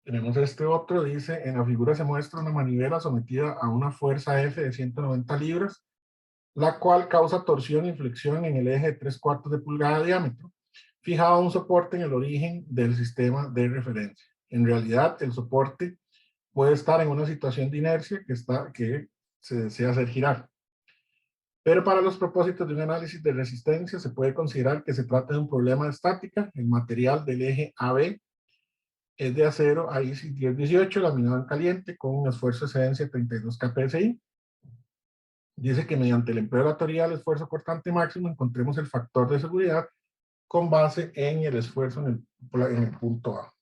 Tenemos este otro, dice, en la figura se muestra una manivela sometida a una fuerza F de 190 libras, la cual causa torsión y flexión en el eje de 3/4 de pulgada de diámetro, fijado a un soporte en el origen del sistema de referencia. En realidad, el soporte puede estar en una situación de inercia que se desea hacer girar. Pero para los propósitos de un análisis de resistencia, se puede considerar que se trata de un problema de estática. El material del eje AB es de acero AISI 1018, laminado en caliente, con un esfuerzo de excedencia de 32 kPSI. Dice que mediante el empleo de la teoría del esfuerzo cortante máximo encontremos el factor de seguridad con base en el esfuerzo en el punto A.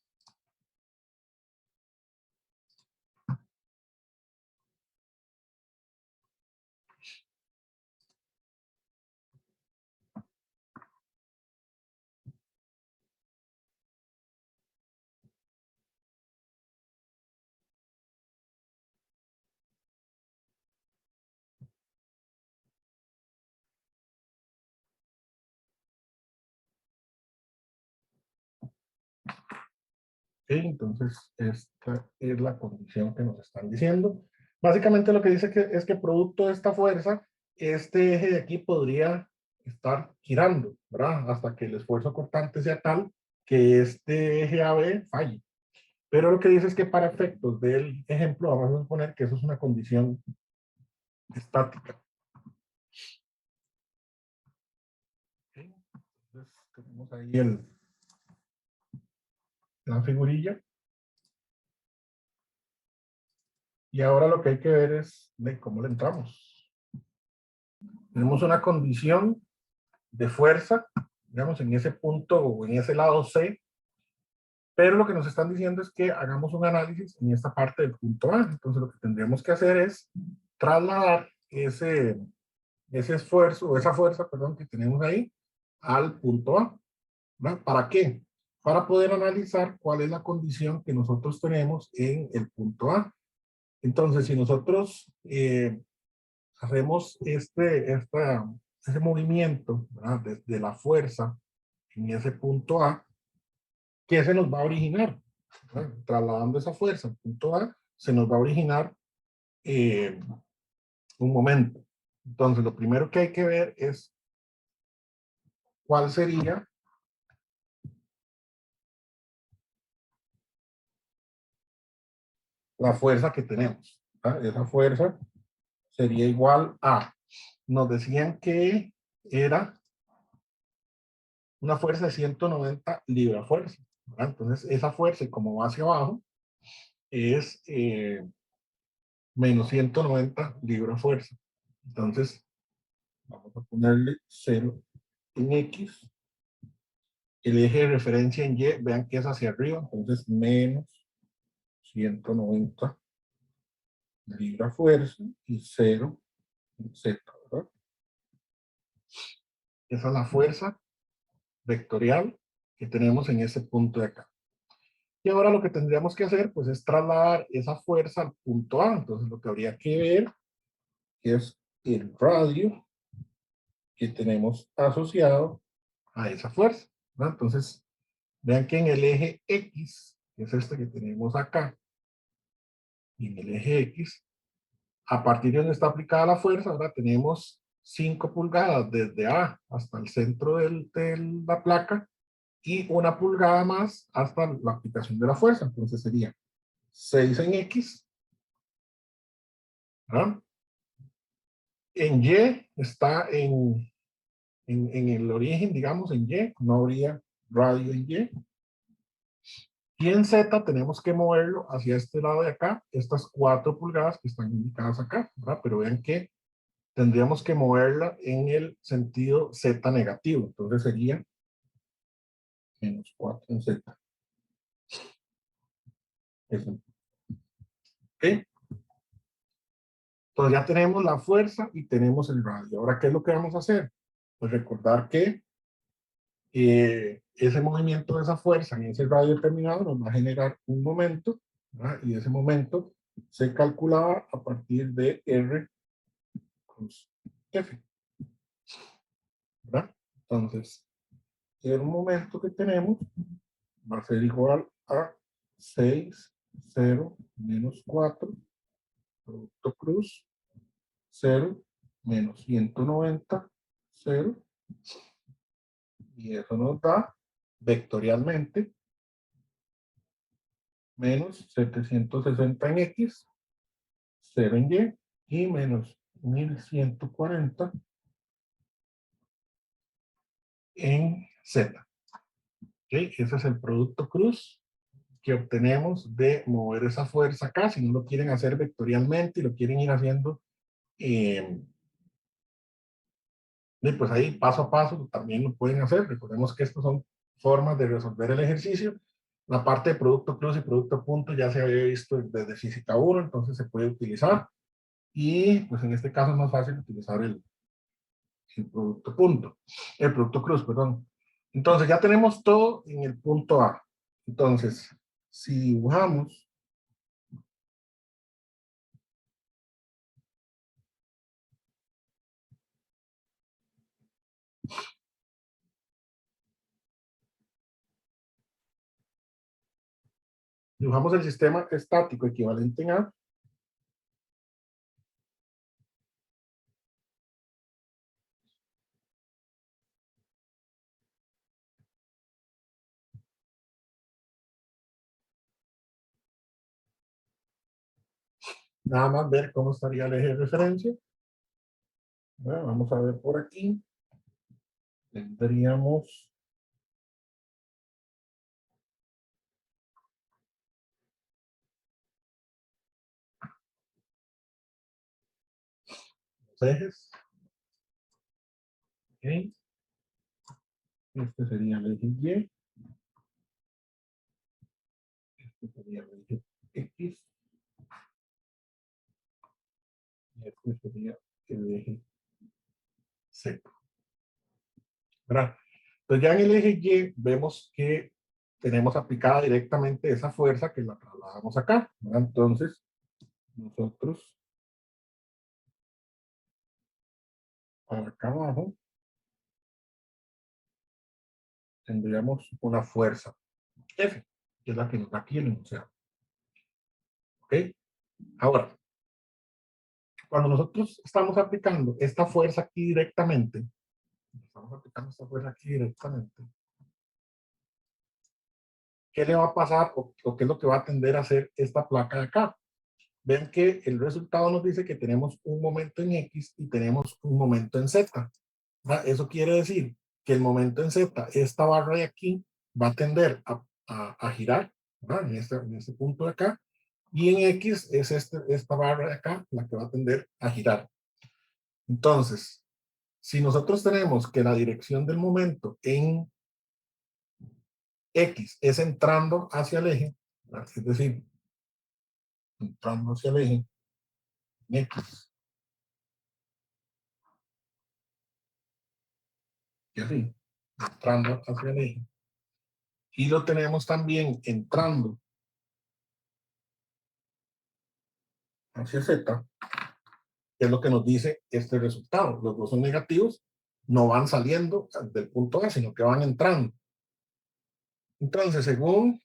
¿Sí? Entonces, esta es la condición que nos están diciendo. Básicamente lo que dice es que producto de esta fuerza, este eje de aquí podría estar girando, ¿verdad? Hasta que el esfuerzo cortante sea tal que este eje AB falle. Pero lo que dice es que para efectos del ejemplo vamos a suponer que eso es una condición estática. ¿Sí? Entonces tenemos ahí la figurilla. Y ahora lo que hay que ver es de cómo le entramos. Tenemos una condición de fuerza, digamos, en ese punto o en ese lado C, pero lo que nos están diciendo es que hagamos un análisis en esta parte del punto A. Entonces lo que tendríamos que hacer es trasladar ese esfuerzo, o esa fuerza, perdón, que tenemos ahí al punto A. ¿Verdad? ¿Para qué? Para poder analizar cuál es la condición que nosotros tenemos en el punto A. Entonces, si nosotros hacemos ese movimiento, ¿verdad? Desde la fuerza en ese punto A, ¿qué se nos va a originar? ¿Verdad? Trasladando esa fuerza al punto A, se nos va a originar eh, un momento. Entonces, lo primero que hay que ver es cuál sería la fuerza que tenemos. ¿Verdad? Esa fuerza sería igual a, nos decían que era una fuerza de 190 libra fuerza. ¿Verdad? Entonces, esa fuerza, como va hacia abajo, es menos 190 libras fuerza. Entonces, vamos a ponerle 0 en X. El eje de referencia en Y, vean que es hacia arriba, entonces menos 190 libras fuerza y 0 en Z, ¿verdad? Esa es la fuerza vectorial que tenemos en ese punto de acá. Y ahora lo que tendríamos que hacer, pues, es trasladar esa fuerza al punto A. Entonces, lo que habría que ver es el radio que tenemos asociado a esa fuerza, ¿verdad? Entonces, vean que en el eje X, que es este que tenemos acá, y en el eje X, a partir de donde está aplicada la fuerza, ahora tenemos 5 pulgadas desde A hasta el centro de la placa y 1 pulgada más hasta la aplicación de la fuerza. Entonces sería 6 en X, ¿verdad? En Y está en el origen, digamos, en Y, no habría radio en Y. Y en Z tenemos que moverlo hacia este lado de acá, estas 4 pulgadas que están indicadas acá, ¿verdad? Pero vean que tendríamos que moverla en el sentido Z negativo. Entonces sería menos 4 en Z. Eso. ¿Ok? Entonces ya tenemos la fuerza y tenemos el radio. Ahora, ¿qué es lo que vamos a hacer? Pues recordar que ese movimiento de esa fuerza en ese radio determinado nos va a generar un momento, ¿verdad? Y ese momento se calculaba a partir de R cruz F, ¿verdad? Entonces, el momento que tenemos va a ser igual a 6, 0, menos 4, producto cruz, 0, menos 190, 0, y eso nos da vectorialmente menos 760 en X, 0 en Y, y menos 1140 en Z. ¿Okay? Ese es el producto cruz que obtenemos de mover esa fuerza acá. Si no lo quieren hacer vectorialmente y lo quieren ir haciendo, pues ahí paso a paso también lo pueden hacer. Recordemos que estas son formas de resolver el ejercicio. La parte de producto cruz y producto punto ya se había visto desde física 1, entonces se puede utilizar. Y pues en este caso es más fácil utilizar el producto punto, el producto cruz, perdón. Entonces ya tenemos todo en el punto A. Entonces, si dibujamos el sistema estático equivalente en A, nada más ver cómo estaría el eje de referencia. Bueno, vamos a ver por aquí. Tendríamos los ejes. Okay. Este sería el eje Y. Este sería el eje X. Y este sería el eje Z. ¿Verdad? Entonces ya en el eje Y vemos que tenemos aplicada directamente esa fuerza que la trasladamos acá. ¿Verdad? Entonces nosotros acá abajo tendríamos una fuerza F, que es la que nos da aquí el enunciado. ¿Ok? Ahora, cuando nosotros estamos aplicando esta fuerza aquí directamente, ¿qué le va a pasar o qué es lo que va a tender a hacer esta placa de acá? Ven que el resultado nos dice que tenemos un momento en X y tenemos un momento en Z. ¿Verdad? Eso quiere decir que el momento en Z, esta barra de aquí, va a tender a girar, ¿verdad? En este punto de acá, y en X es esta barra de acá la que va a tender a girar. Entonces, si nosotros tenemos que la dirección del momento en X es entrando hacia el eje, ¿verdad? Es decir, entrando hacia el eje, en X, y así, entrando hacia el eje, y lo tenemos también entrando hacia Z, que es lo que nos dice este resultado. Los dos son negativos, no van saliendo del punto A, sino que van entrando. Entonces, según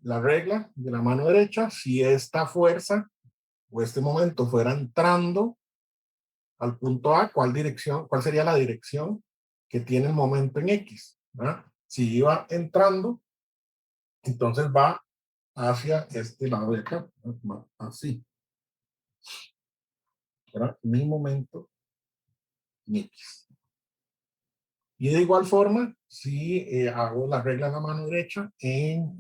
la regla de la mano derecha, si esta fuerza o este momento fuera entrando al punto A, ¿cuál sería la dirección que tiene el momento en X? ¿Verdad? Si iba entrando, entonces va hacia este lado de acá, así. ¿Verdad? Mi momento en X. Y de igual forma, si hago la regla de la mano derecha en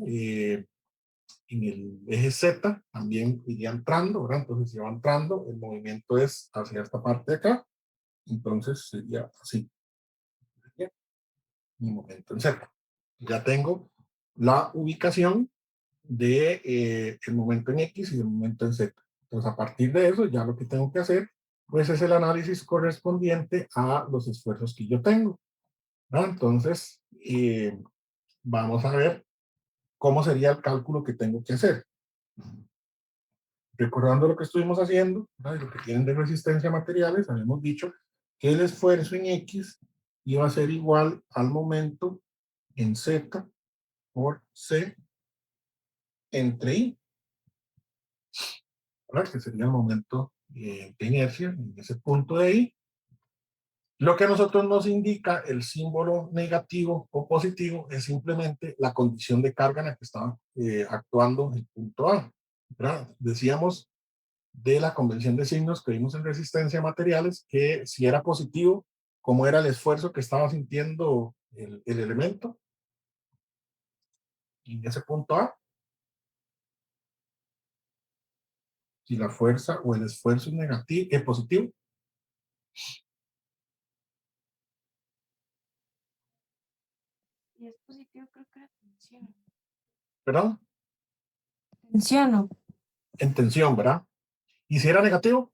el eje Z, también iría entrando, ¿verdad? Entonces, si va entrando, el movimiento es hacia esta parte de acá, entonces sería así. Mi momento en Z. Ya tengo la ubicación de el momento en X y el momento en Z. Entonces, a partir de eso, ya lo que tengo que hacer, pues es el análisis correspondiente a los esfuerzos que yo tengo. ¿No? Entonces, vamos a ver cómo sería el cálculo que tengo que hacer. Recordando lo que estuvimos haciendo, ¿no? Lo que tienen de resistencia a materiales, habíamos dicho que el esfuerzo en X iba a ser igual al momento en Z por C entre I, ¿verdad? Que sería el momento de inercia en ese punto de I. Lo que a nosotros nos indica el símbolo negativo o positivo es simplemente la condición de carga en la que estaba actuando el punto A, ¿verdad? Decíamos de la convención de signos que vimos en resistencia a materiales que si era positivo, ¿cómo era el esfuerzo que estaba sintiendo el elemento en ese punto A? Si la fuerza o el esfuerzo es negativo, es positivo, Y es positivo, creo que era tensión. ¿verdad? Tensión. En tensión, ¿verdad? Y si era negativo,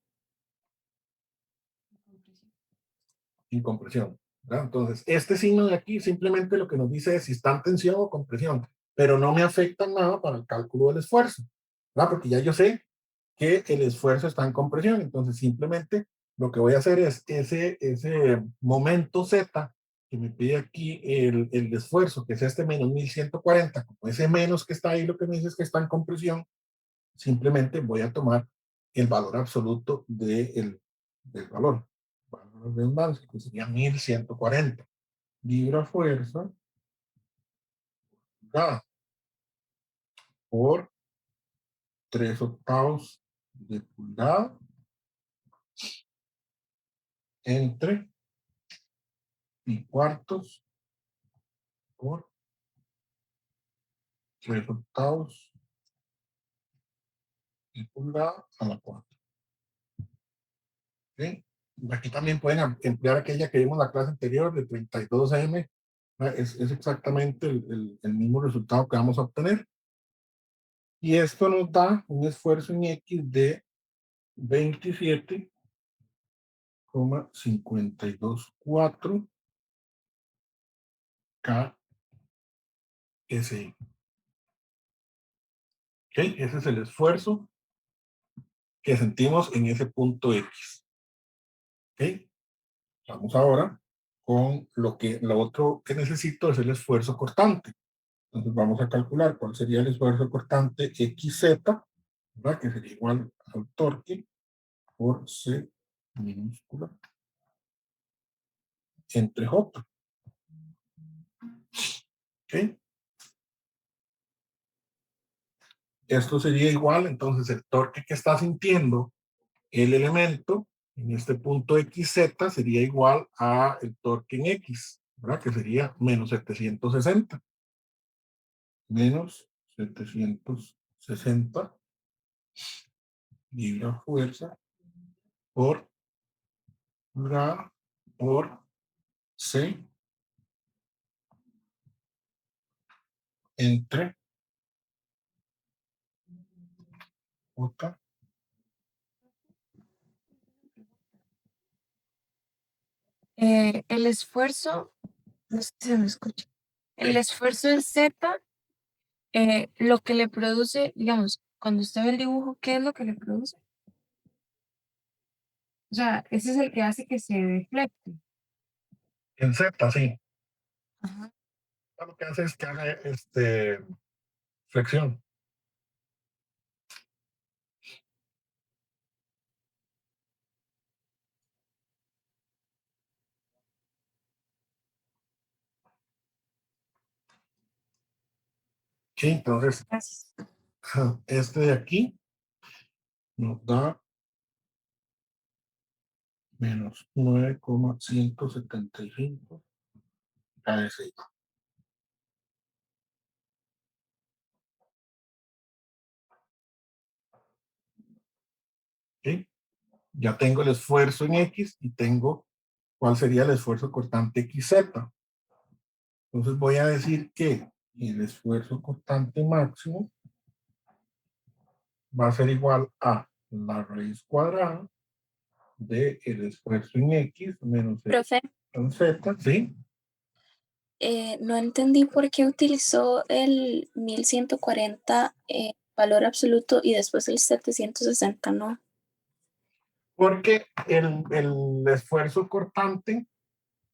en compresión, ¿verdad? Entonces, este signo de aquí simplemente lo que nos dice es si está en tensión o compresión, pero no me afecta nada para el cálculo del esfuerzo, ¿verdad? Porque ya yo sé que el esfuerzo está en compresión, entonces simplemente lo que voy a hacer es ese momento Z que me pide aquí el esfuerzo, que es este menos 1140, como ese menos que está ahí, lo que me dice es que está en compresión, simplemente voy a tomar el valor absoluto del valor. Valor de redundancia, que sería 1140. Libra fuerza dada por 3/8 de pulgada entre pi cuartos por 3/8 de pulgada a la 4. ¿Sí? Aquí también pueden emplear aquella que vimos en la clase anterior de 32 m. Es exactamente el mismo resultado que vamos a obtener. Y esto nos da un esfuerzo en X de 27,524 KSI. ¿Okay? Ese es el esfuerzo que sentimos en ese punto X. ¿Okay? Vamos ahora con lo otro que necesito es el esfuerzo cortante. Entonces vamos a calcular cuál sería el esfuerzo cortante XZ, ¿verdad? Que sería igual al torque por C minúscula entre J. ¿Okay? Esto sería igual, entonces el torque que está sintiendo el elemento en este punto XZ sería igual a el torque en X, ¿verdad? Que sería menos 760. Menos 760 libra fuerza por pulgada por C entre J. El esfuerzo, no sé si se me escucha. El esfuerzo en Z, lo que le produce, digamos, cuando usted ve el dibujo, ¿qué es lo que le produce? O sea, ese es el que hace que se deflecte. En Z, sí. Ajá. Lo que hace es que haga flexión. Sí, entonces, Gracias. este de aquí nos da menos 9,175 KSI. ¿Sí? Ya tengo el esfuerzo en X y tengo cuál sería el esfuerzo cortante XZ. Entonces voy a decir que el esfuerzo cortante máximo va a ser igual a la raíz cuadrada de el esfuerzo en X menos el Profe, en Z, ¿sí? no entendí por qué utilizó el 1140 valor absoluto y después el 760, ¿no? Porque el esfuerzo cortante,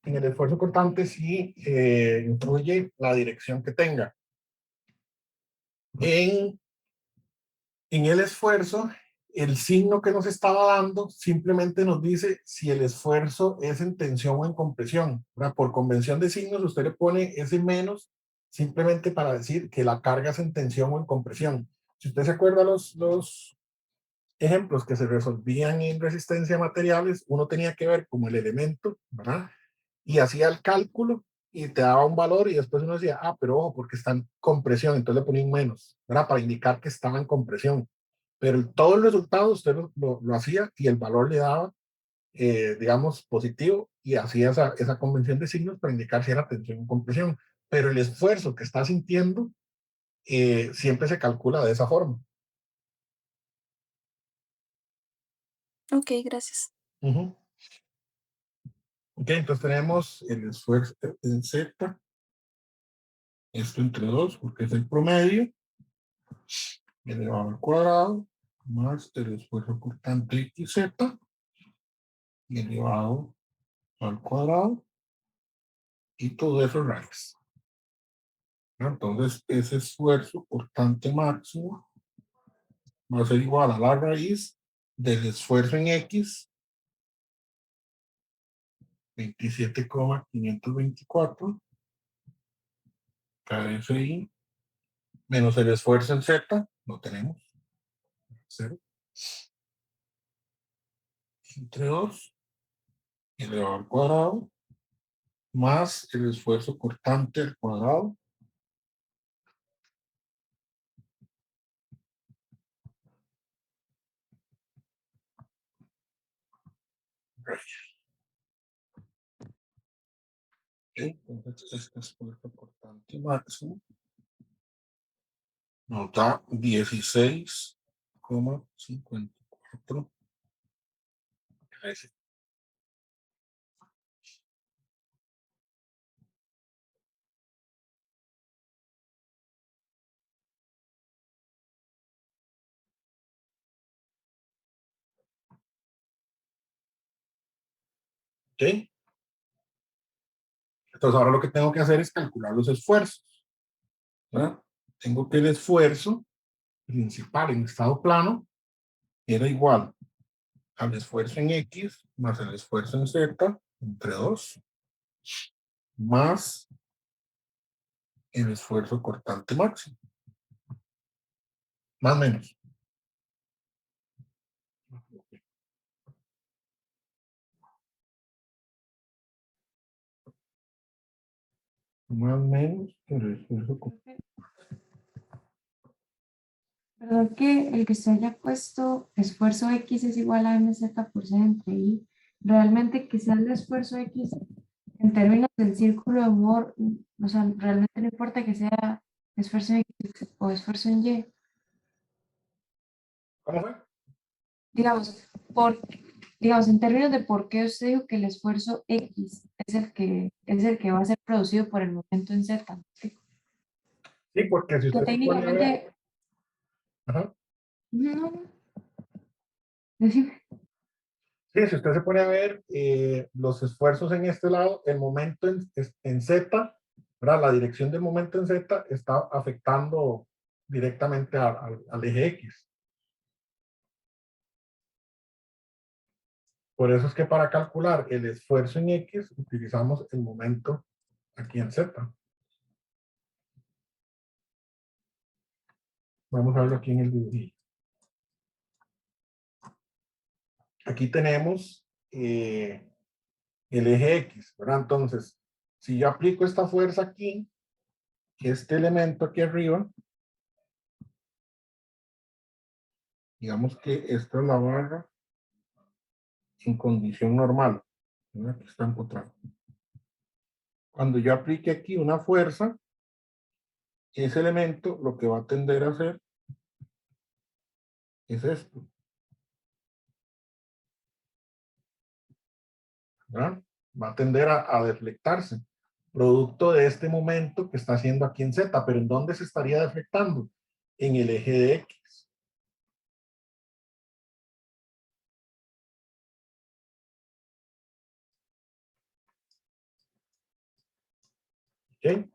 en el esfuerzo cortante sí influye la dirección que tenga. En en el esfuerzo, el signo que nos estaba dando simplemente nos dice si el esfuerzo es en tensión o en compresión, ¿verdad? Por convención de signos, usted le pone ese menos simplemente para decir que la carga es en tensión o en compresión. Si usted se acuerda los ejemplos que se resolvían en resistencia a materiales, uno tenía que ver como el elemento, ¿verdad? Y hacía el cálculo y te daba un valor y después uno decía, ah, pero ojo, porque está en compresión, entonces le ponía un menos, ¿verdad? Para indicar que estaba en compresión. Pero todo el resultado usted lo hacía y el valor le daba, digamos, positivo y hacía esa convención de signos para indicar si era tensión o compresión. Pero el esfuerzo que está sintiendo siempre se calcula de esa forma. Ok, gracias. Uh-huh. Ok, entonces tenemos el esfuerzo en Z, esto entre 2, porque es el promedio, elevado al cuadrado, más el esfuerzo cortante XZ, elevado al cuadrado, y todo eso raíz. Entonces, ese esfuerzo cortante máximo va a ser igual a la raíz del esfuerzo en X, 27,524, KFI, menos el esfuerzo en Z, lo tenemos, 0, entre 2, elevado al cuadrado, más el esfuerzo cortante al cuadrado, entonces este esfuerzo cortante máximo nos da 16,54. ¿Ok? Entonces ahora lo que tengo que hacer es calcular los esfuerzos, ¿verdad? Tengo que el esfuerzo principal en estado plano era igual al esfuerzo en X más el esfuerzo en Z entre 2 más el esfuerzo cortante máximo. Más o menos. Más o menos el esfuerzo cortante. Perdón que el que se haya puesto esfuerzo X es igual a MZ por C entre I. Realmente que sea el esfuerzo X en términos del círculo de Moore, o sea, realmente no importa que sea esfuerzo en X o esfuerzo en Y. ¿Cómo fue? Digamos, digamos, en términos de por qué usted dijo que el esfuerzo X es el que va a ser producido por el momento en Z. ¿Sí? Sí, porque si Que usted se pone a ver, técnicamente, ajá, no, decime. sí, si usted se pone a ver los esfuerzos en este lado, el momento en Z, ¿verdad? La dirección del momento en Z está afectando directamente al eje X. Por eso es que para calcular el esfuerzo en X utilizamos el momento aquí en Z. Vamos a verlo aquí en el dibujillo. Aquí tenemos el eje X, ¿verdad? Entonces, si yo aplico esta fuerza aquí, este elemento aquí arriba, digamos que esta es la barra en condición normal, ¿verdad? Aquí está empotrado. Cuando yo aplique aquí una fuerza, ese elemento lo que va a tender a hacer es esto, ¿verdad? Va a tender a deflectarse, producto de este momento que está haciendo aquí en Z, pero ¿en dónde se estaría deflectando? En el eje de X. ¿Ok?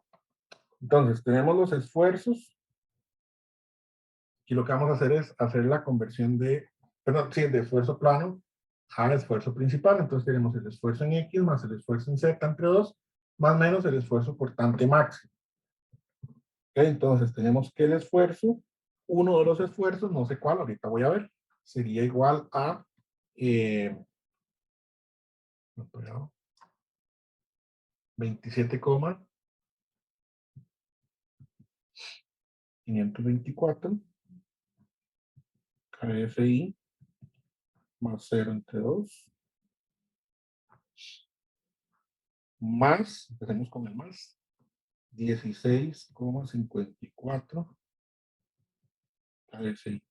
Entonces, tenemos los esfuerzos Aquí lo que vamos a hacer es hacer la conversión de, perdón, sí, de esfuerzo plano a esfuerzo principal. Entonces tenemos el esfuerzo en X más el esfuerzo en Z entre 2, más menos el esfuerzo cortante máximo. ¿Okay? Entonces tenemos que el esfuerzo, uno de los esfuerzos, no sé cuál, ahorita voy a ver, sería igual a 27,524 KFI más 0 entre 2, más, empecemos con el más, 16,54 KFI.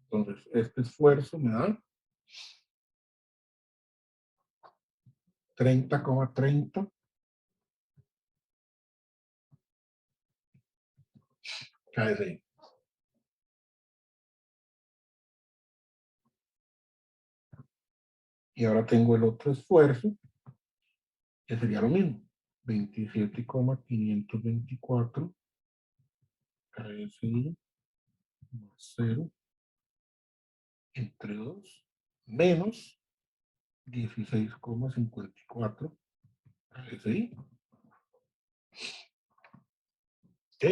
Entonces, este esfuerzo me da 30,30 KFI. Y ahora tengo el otro esfuerzo, que sería lo mismo, 27,524 KFI más 0 entre 2 menos 16,54 KFI. ¿Ok?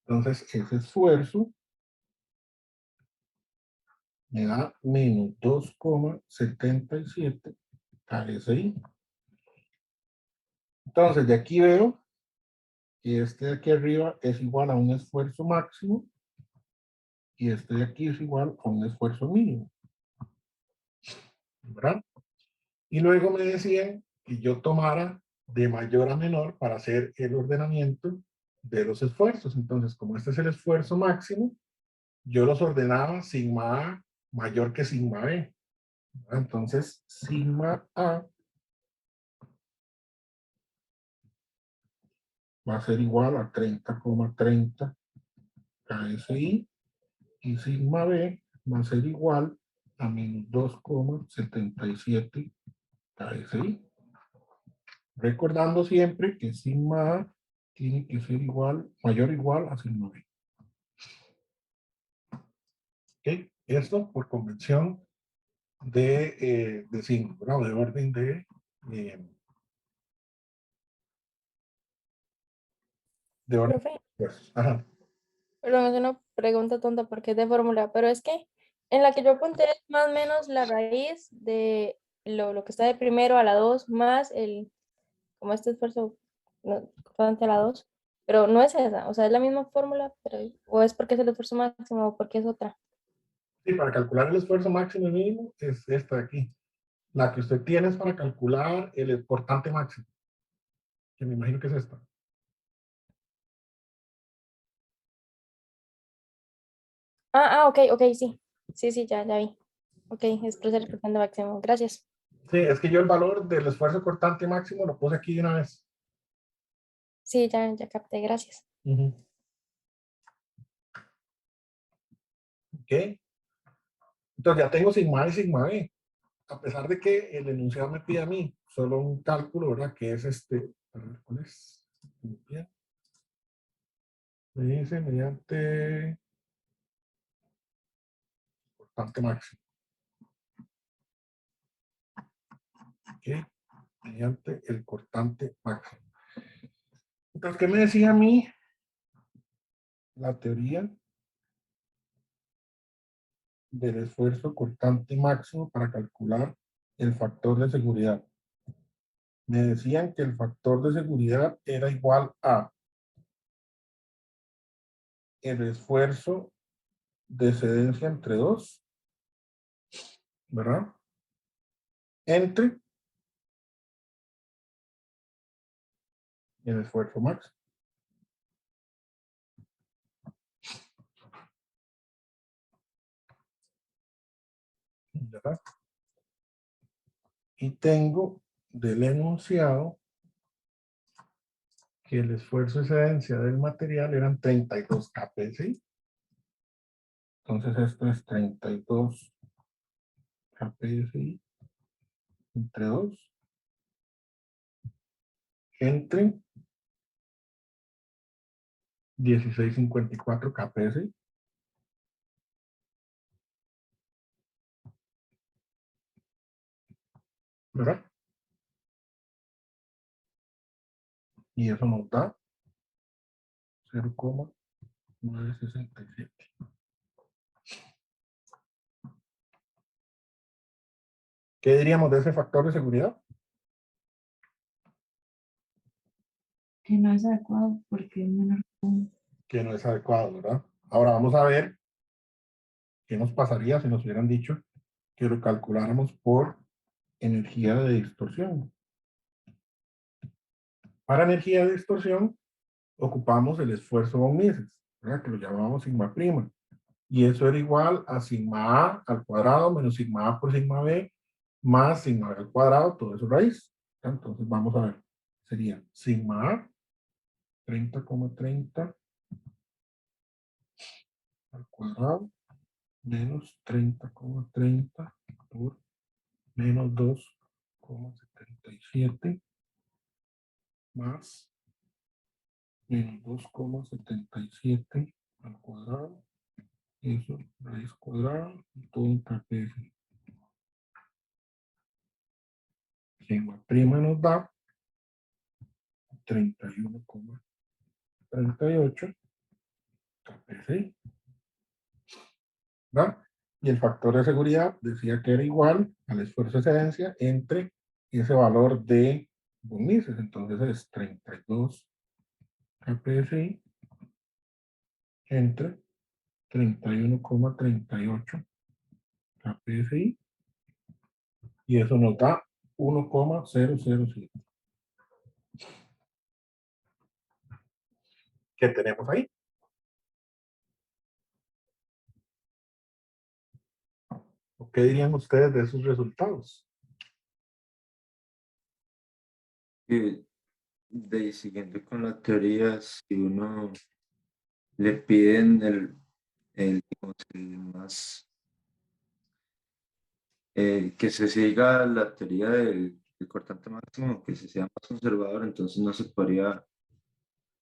Entonces, ese esfuerzo me da menos 2,77 KSI. Entonces, de aquí veo que este de aquí arriba es igual a un esfuerzo máximo y este de aquí es igual a un esfuerzo mínimo. ¿Verdad? Y luego me decían que yo tomara de mayor a menor para hacer el ordenamiento de los esfuerzos. Entonces, como este es el esfuerzo máximo, yo los ordenaba sigma A mayor que sigma B. Entonces, sigma A va a ser igual a 30,30 KSI y sigma B va a ser igual a menos 2,77 KSI. Recordando siempre que sigma A tiene que ser igual, mayor o igual a sigma B. ¿Ok? Esto por convención de signo, ¿no? De orden de orden. Profe, Pues, ajá. perdón, es una pregunta tonta porque es de fórmula, pero es que en la que yo apunté es más o menos la raíz de lo que está de primero a la 2 más como este esfuerzo constante a la 2, pero no es esa, o sea, es la misma fórmula, pero o es porque es el esfuerzo máximo o porque es otra. Sí, para calcular el esfuerzo máximo y mínimo es esta de aquí. La que usted tiene es para calcular el cortante máximo, que me imagino que es esta. Ok, ok, sí. Sí, sí, ya vi. Ok, es proceder cortante máximo. Gracias. Sí, es que yo el valor del esfuerzo cortante máximo lo puse aquí de una vez. Sí, ya capté, gracias. ¿Ok? Entonces ya tengo sigma A y sigma B. A pesar de que el enunciado me pide a mí solo un cálculo, ¿verdad? Que es este. A ver, ¿cuál es? Me dice mediante cortante máximo. ¿Ok? Mediante el cortante máximo. Entonces, ¿qué me decía a mí la teoría del esfuerzo cortante máximo para calcular el factor de seguridad? Me decían que el factor de seguridad era igual a el esfuerzo de excedencia entre 2, ¿verdad? Entre el esfuerzo máximo. ¿Verdad? Y tengo del enunciado que el esfuerzo de excedencia del material eran 32 kPa. Entonces esto es 32 kPa entre 2 entre 16,54 kPa. ¿verdad? Y eso nos da 0,967. ¿Qué diríamos de ese factor de seguridad? Que no es adecuado porque es menor. Que no es adecuado, ¿verdad? Ahora vamos a ver qué nos pasaría si nos hubieran dicho que lo calculáramos por energía de distorsión. Para energía de distorsión ocupamos el esfuerzo von Mises, ¿verdad? Que lo llamamos sigma prima. Y eso era igual a sigma A al cuadrado menos sigma A por sigma B más sigma B al cuadrado, todo eso raíz. Entonces vamos a ver, sería sigma A 30,30 al cuadrado menos 30,30 por menos 2,77 más menos 2,77 al cuadrado, eso, raíz cuadrada, y todo un KPF. Sigma prima nos da 31,38 KPF, ¿verdad? Y el factor de seguridad decía que era igual al esfuerzo de excedencia entre ese valor de von Mises. Entonces es 32 KPSI entre 31,38 KPSI y eso nos da 1,007. ¿Qué tenemos ahí? ¿Qué dirían ustedes de esos resultados? Siguiendo con la teoría, si uno le piden digamos, el más que se siga la teoría del cortante máximo, que se sea más conservador, entonces no se podría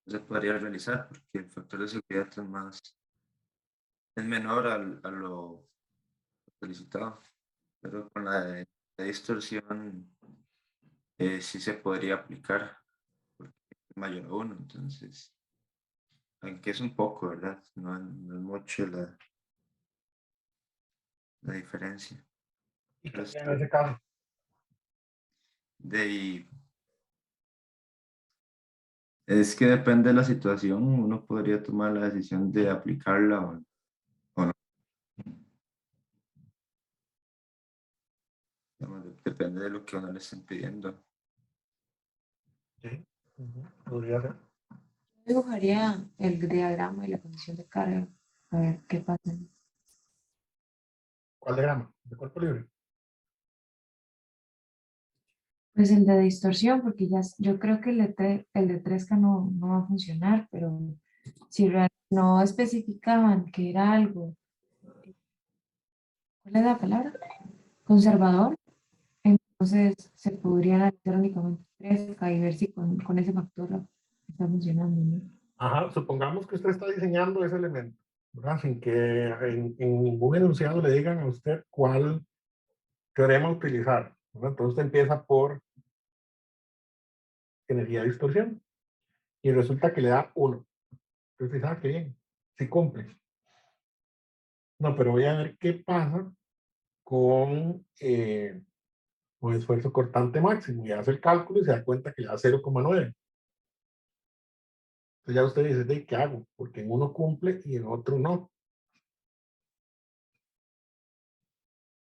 realizar porque el factor de seguridad es menor a lo solicitado, pero con la distorsión sí se podría aplicar porque es mayor a 1, entonces, aunque es un poco, ¿verdad? No es mucho la diferencia. ¿Y qué Pero harían en ese caso? es que depende de la situación, uno podría tomar la decisión de aplicarla o no. Depende de lo que uno le estén pidiendo. Sí, podría ser. Dibujaría el diagrama y la condición de carga. A ver qué pasa. ¿Cuál diagrama? ¿De cuerpo libre? Pues el de distorsión, porque ya yo creo que el de 3K no va a funcionar, pero si realmente no especificaban que era algo, ¿cuál es la palabra? Conservador, entonces se podría analizar únicamente 3K y ver si con ese factor está funcionando, ¿no? Ajá, supongamos que usted está diseñando ese elemento, ¿verdad? Sin que en ningún enunciado le digan a usted cuál teorema utilizar, ¿verdad? Entonces usted empieza por energía de distorsión y resulta que le da 1. Entonces dice, ah, qué bien, sí cumple. No, pero voy a ver qué pasa con esfuerzo cortante máximo y hace el cálculo y se da cuenta que le da 0,9. Entonces ya usted dice, ¿de qué hago? Porque en uno cumple y en otro no.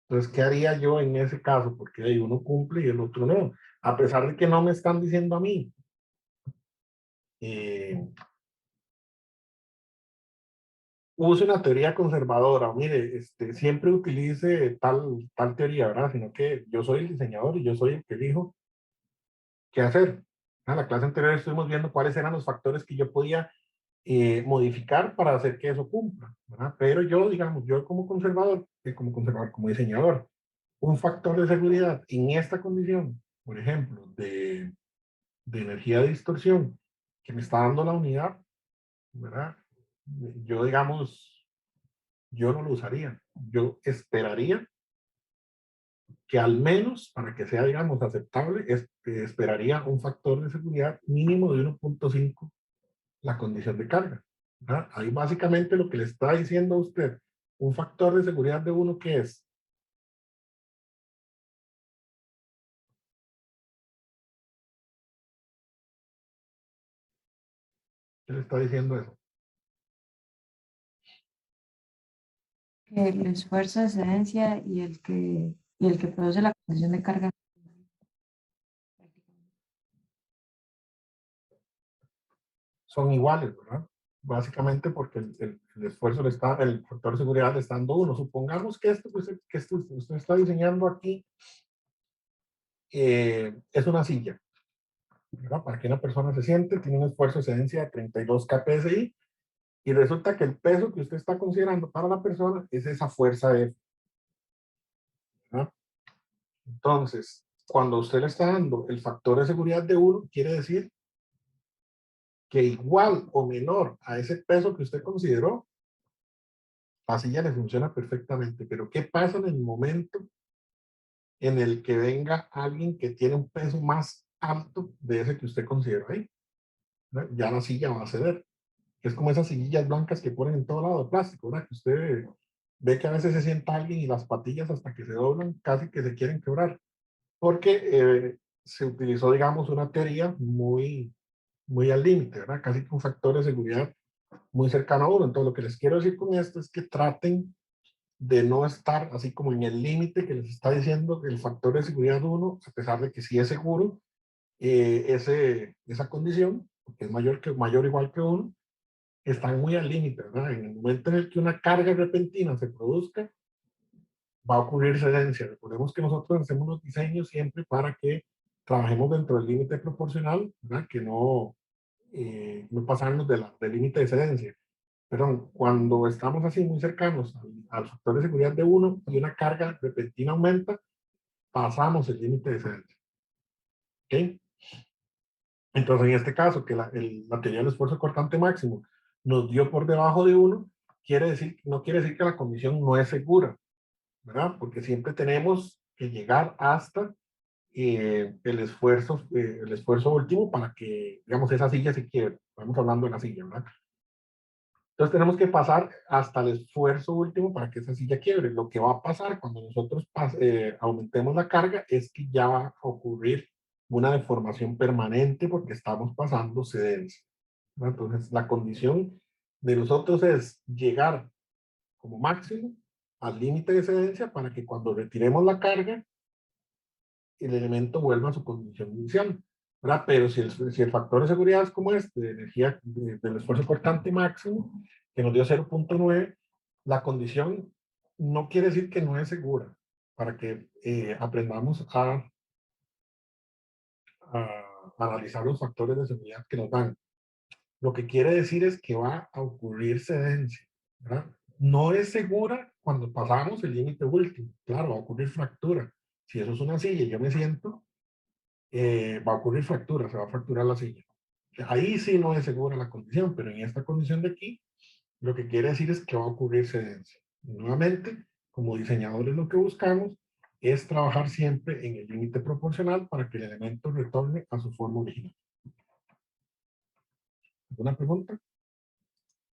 Entonces, ¿qué haría yo en ese caso? Porque ahí uno cumple y el otro no. A pesar de que no me están diciendo a mí. Use una teoría conservadora. Mire, siempre utilice tal teoría, ¿verdad? Sino que yo soy el diseñador y yo soy el que elijo qué hacer. En la clase anterior estuvimos viendo cuáles eran los factores que yo podía modificar para hacer que eso cumpla, ¿verdad? Pero yo, digamos, yo como conservador, como diseñador, un factor de seguridad en esta condición, por ejemplo, de energía de distorsión que me está dando la unidad, ¿verdad? Yo, digamos, yo no lo usaría. Yo esperaría que al menos para que sea, digamos, aceptable, esperaría un factor de seguridad mínimo de 1.5 la condición de carga. ¿Verdad? Ahí básicamente lo que le está diciendo a usted, un factor de seguridad de 1, ¿qué es? ¿Qué le está diciendo eso? Que el esfuerzo de excedencia y el que produce la condición de carga. Son iguales, ¿verdad? Básicamente porque el esfuerzo el factor de seguridad le está dando 1. Supongamos que esto que usted está diseñando aquí es una silla, ¿verdad? Para que una persona se siente, tiene un esfuerzo de excedencia de 32 kPSI y resulta que el peso que usted está considerando para la persona es esa fuerza F, ¿verdad? Entonces, cuando usted le está dando el factor de seguridad de 1, quiere decir que igual o menor a ese peso que usted consideró, la silla le funciona perfectamente. Pero ¿qué pasa en el momento en el que venga alguien que tiene un peso más alto de ese que usted consideró ahí? ¿Verdad? Ya la silla va a ceder. Es como esas sillas blancas que ponen en todo lado de plástico, ¿verdad? Que usted ve que a veces se sienta alguien y las patillas hasta que se doblan casi que se quieren quebrar. Porque se utilizó, digamos, una teoría muy al límite, ¿verdad? Casi que un factor de seguridad muy cercano a 1. Entonces, lo que les quiero decir con esto es que traten de no estar así como en el límite que les está diciendo el factor de seguridad 1, a pesar de que sí es seguro esa condición, porque es mayor o igual que 1, están muy al límite, ¿verdad? En el momento en el que una carga repentina se produzca, va a ocurrir cedencia. Recordemos que nosotros hacemos los diseños siempre para que trabajemos dentro del límite proporcional, ¿verdad? Que no pasarnos del límite de cedencia. Perdón, cuando estamos así muy cercanos al factor de seguridad de 1 y una carga repentina aumenta, pasamos el límite de cedencia. ¿Ok? Entonces, en este caso, que el material de esfuerzo cortante máximo nos dio por debajo de 1, no quiere decir que la condición no es segura, ¿verdad? Porque siempre tenemos que llegar hasta el esfuerzo último para que, digamos, esa silla se quiebre. Estamos hablando de la silla, ¿verdad? Entonces tenemos que pasar hasta el esfuerzo último para que esa silla quiebre. Lo que va a pasar cuando nosotros aumentemos la carga es que ya va a ocurrir una deformación permanente porque estamos pasando cedencia, ¿no? Entonces la condición de nosotros es llegar como máximo al límite de cedencia para que cuando retiremos la carga el elemento vuelva a su condición inicial, ¿verdad? Pero si el factor de seguridad es como este, de energía del esfuerzo cortante máximo, que nos dio 0.9, la condición no quiere decir que no es segura, para que aprendamos a analizar los factores de seguridad que nos dan. Lo que quiere decir es que va a ocurrir cedencia, ¿verdad? No es segura cuando pasamos el límite último. Claro, va a ocurrir fractura. Si eso es una silla y yo me siento, va a ocurrir fractura, se va a fracturar la silla. Ahí sí no es segura la condición, pero en esta condición de aquí, lo que quiere decir es que va a ocurrir cedencia. Y nuevamente, como diseñadores lo que buscamos es trabajar siempre en el límite proporcional para que el elemento retorne a su forma original. ¿Alguna pregunta?